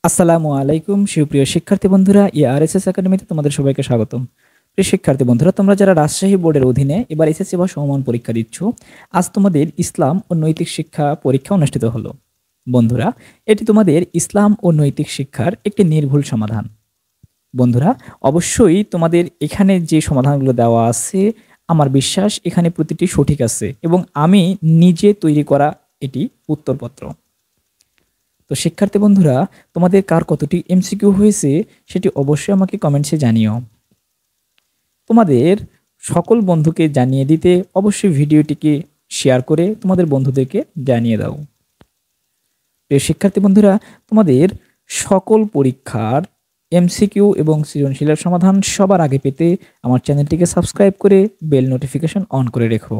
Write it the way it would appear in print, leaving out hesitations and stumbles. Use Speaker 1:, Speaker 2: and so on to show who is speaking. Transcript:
Speaker 1: আসসালামু আলাইকুম সুপ্রিয় শিক্ষার্থী বন্ধুরা, আরএসএস একাডেমিতে তোমাদের সবাইকে স্বাগতম। প্রিয় শিক্ষার্থী বন্ধুরা, তোমরা যারা রাজশাহী বোর্ডের অধীনে এবার এসএসসি বা সমমান পরীক্ষা দিচ্ছ, আজ তোমাদের ইসলাম ও নৈতিক শিক্ষা পরীক্ষা অনুষ্ঠিত হলো। বন্ধুরা, এটি তোমাদের ইসলাম ও নৈতিক শিক্ষার একটি নির্ভুল সমাধান। বন্ধুরা, অবশ্যই তোমাদের এখানে যে সমাধানগুলো দেওয়া আছে, আমার বিশ্বাস এখানে প্রতিটি সঠিক আছে এবং আমি নিজে তৈরি করা এটি উত্তরপত্র। তো শিক্ষার্থী বন্ধুরা, তোমাদের কার কতটি এমসিকিউ হয়েছে সেটি অবশ্যই আমাকে কমেন্টসে জানিও। তোমাদের সকল বন্ধুকে জানিয়ে দিতে অবশ্যই ভিডিওটিকে শেয়ার করে তোমাদের বন্ধুদেরকে জানিয়ে দাও। প্রিয় শিক্ষার্থী বন্ধুরা, তোমাদের সকল পরীক্ষার এমসিকিউ এবং সৃজনশীলের সমাধান সবার আগে পেতে আমার চ্যানেলটিকে সাবস্ক্রাইব করে বেল নোটিফিকেশন অন করে রেখো।